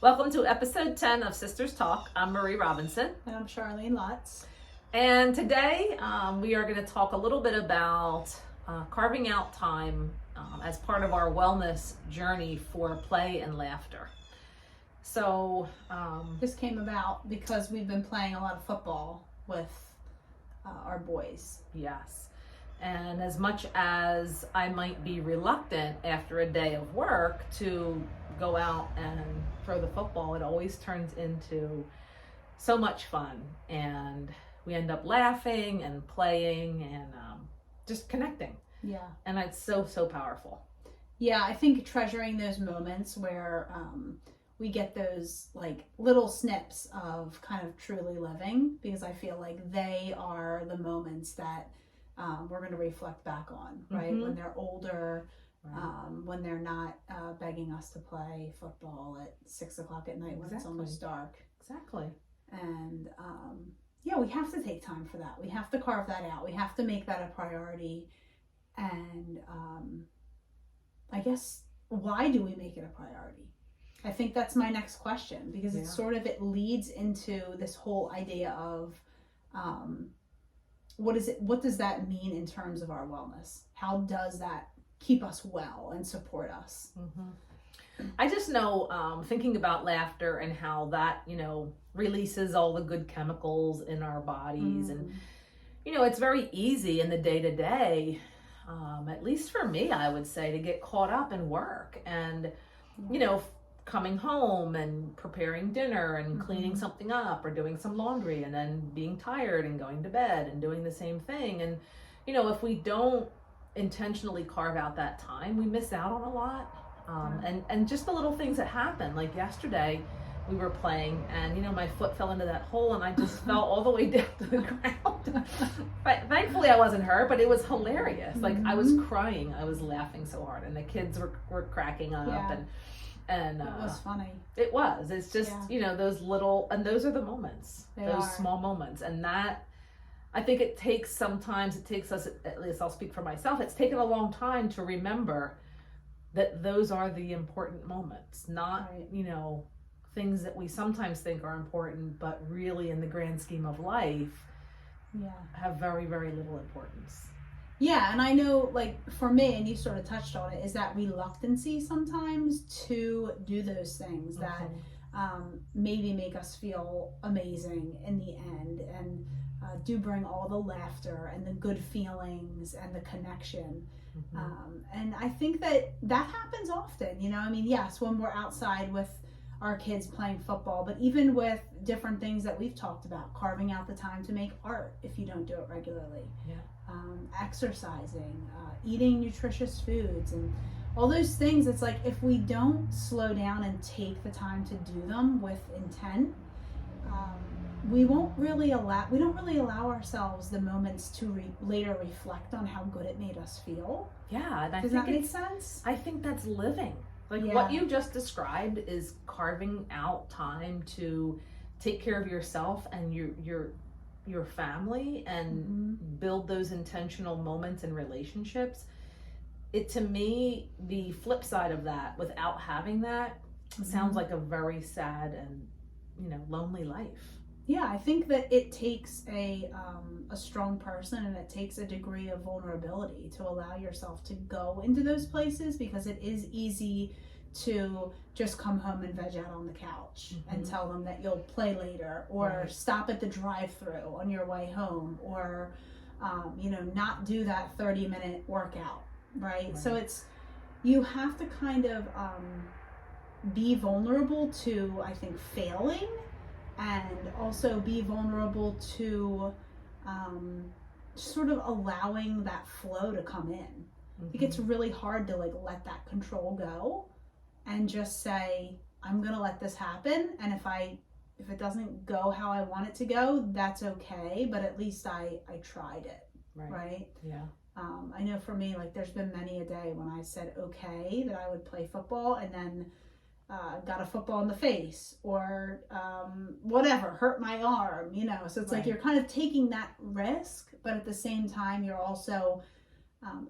Welcome to episode 10 of Sisters Talk. I'm Marie Robinson. And I'm Charlene Lutz. And today we are going to talk a little bit about carving out time as part of our wellness journey for play and laughter. So this came about because we've been playing a lot of football with our boys. Yes. And as much as I might be reluctant after a day of work to go out and throw the football, it always turns into so much fun. And we end up laughing and playing and just connecting. Yeah. And it's so powerful. Yeah, I think treasuring those moments where we get those like little snips of kind of truly living, because I feel like they are the moments that we're going to reflect back on, right? Mm-hmm. When they're older, Right. when they're not begging us to play football at 6 o'clock at night when it's almost dark. Exactly. And yeah, we have to take time for that. We have to carve that out. We have to make that a priority. And I guess, why do we make it a priority? I think that's my next question, because it's sort of, it leads into this whole idea of what does that mean in terms of our wellness? How does that keep us well and support us? Mm-hmm. I just know, thinking about laughter and how that, releases all the good chemicals in our bodies. And, it's very easy in the day-to-day, at least for me, I would say, to get caught up in work and, coming home and preparing dinner and cleaning something up or doing some laundry and then being tired and going to bed and doing the same thing. And, if we don't intentionally carve out that time, we miss out on a lot. And just the little things that happen. Like yesterday we were playing and my foot fell into that hole and I just fell all the way down to the ground. But thankfully I wasn't hurt, but it was hilarious. Like I was crying, I was laughing so hard, and the kids were cracking up. And it was funny. It was. It's just those little, and those are the moments. Those small moments. And that, I think it takes us, at least I'll speak for myself, it's taken a long time to remember that those are the important moments, not, things that we sometimes think are important, but really in the grand scheme of life have very, very little importance. Yeah, and I know, like, for me, and you sort of touched on it, is that reluctancy sometimes to do those things that maybe make us feel amazing in the end, and do bring all the laughter and the good feelings and the connection. And I think that happens often, yes, when we're outside with our kids playing football, but even with different things that we've talked about, carving out the time to make art if you don't do it regularly, exercising, eating nutritious foods, and all those things. It's like, if we don't slow down and take the time to do them with intent, we don't really allow ourselves the moments to later reflect on how good it made us feel. Yeah, and Does that make sense? I think that's living. Like what you just described is carving out time to take care of yourself and your family and build those intentional moments and relationships. It, to me, the flip side of that, without having that, sounds like a very sad and lonely life. Yeah, I think that it takes a strong person, and it takes a degree of vulnerability to allow yourself to go into those places, because it is easy to just come home and veg out on the couch and tell them that you'll play later, or stop at the drive-thru on your way home, or not do that 30-minute workout, right? So you have to kind of be vulnerable to, I think, failing, and also be vulnerable to sort of allowing that flow to come in. I think it's really hard to let that control go and just say, I'm gonna let this happen, and if it doesn't go how I want it to go, that's okay, but at least I tried it, right? Yeah. I know for me, there's been many a day when I said okay that I would play football, and then got a football in the face, or whatever, hurt my arm, so it's like you're kind of taking that risk, but at the same time you're also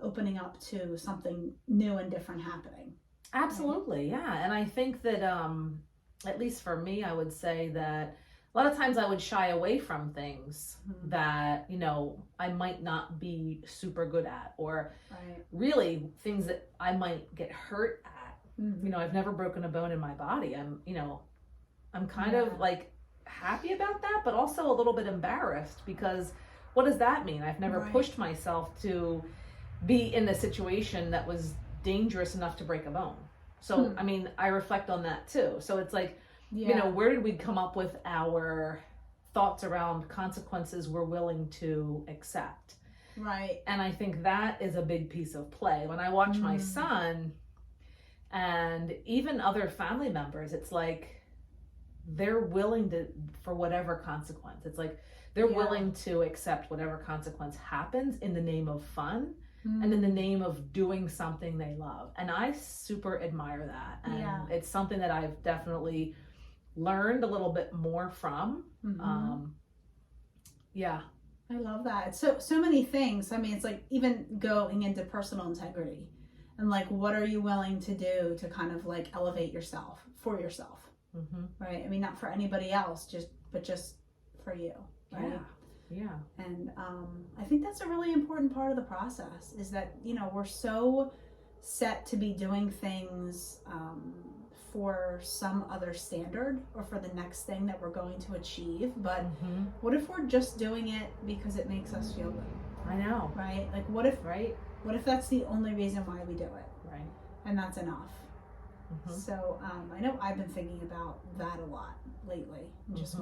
opening up to something new and different happening. Absolutely. Yeah. And I think that at least for me, I would say that a lot of times I would shy away from things that, you know, I might not be super good at, or really things that I might get hurt at. You know, I've never broken a bone in my body. I'm kind of like happy about that, but also a little bit embarrassed, because what does that mean? I've never pushed myself to be in a situation that was dangerous enough to break a bone. So, I mean, I reflect on that too. So it's like, you know, where did we come up with our thoughts around consequences we're willing to accept? Right. And I think that is a big piece of play. When I watch my son and even other family members, it's like they're willing to, for whatever consequence. It's like they're willing to accept whatever consequence happens in the name of fun. And in the name of doing something they love. And I super admire that. And it's something that I've definitely learned a little bit more from. I love that. It's so many things. I mean, it's like even going into personal integrity and like, what are you willing to do to kind of like elevate yourself for yourself? Right. I mean, not for anybody else, but just for you. Right. Yeah. And I think that's a really important part of the process, is that, you know, we're so set to be doing things for some other standard or for the next thing that we're going to achieve. But what if we're just doing it because it makes us feel good? I know. Right? Like what if that's the only reason why we do it? Right. And that's enough. So I know I've been thinking about that a lot lately. Just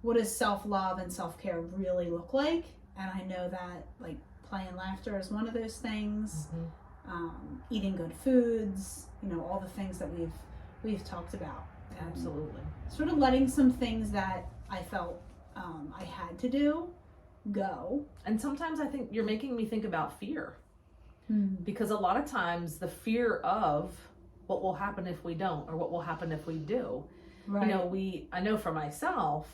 what does self-love and self-care really look like? And I know that like play and laughter is one of those things. Eating good foods, you know, all the things that we've talked about. And absolutely. Sort of letting some things that I felt I had to do go. And sometimes I think you're making me think about fear. Because a lot of times the fear of what will happen if we don't, or what will happen if we do. You know, I know for myself,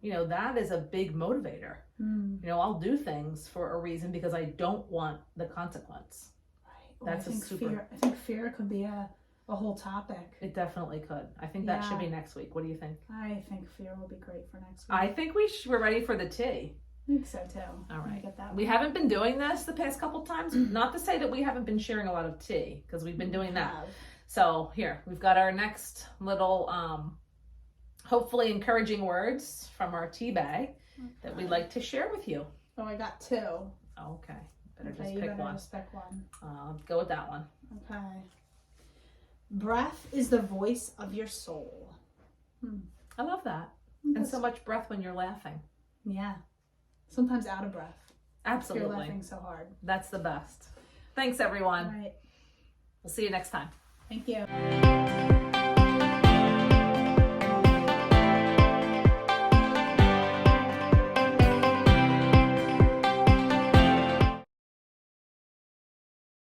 you know, that is a big motivator. You know, I'll do things for a reason because I don't want the consequence. Right. Well, I think fear could be a whole topic. It definitely could. I think that should be next week. What do you think? I think fear will be great for next week. I think we're ready for the tea. I think so too. All right. We haven't been doing this the past couple times. Not to say that we haven't been sharing a lot of tea, because we've been doing that. So here, we've got our next little hopefully encouraging words from our tea bag that we'd like to share with you. Oh, I got two. Okay. Just pick one. Go with that one. Okay. Breath is the voice of your soul. I love that. And so much breath when you're laughing. Yeah. Sometimes out of breath. Absolutely. You're laughing so hard. That's the best. Thanks, everyone. All right. We'll see you next time. Thank you.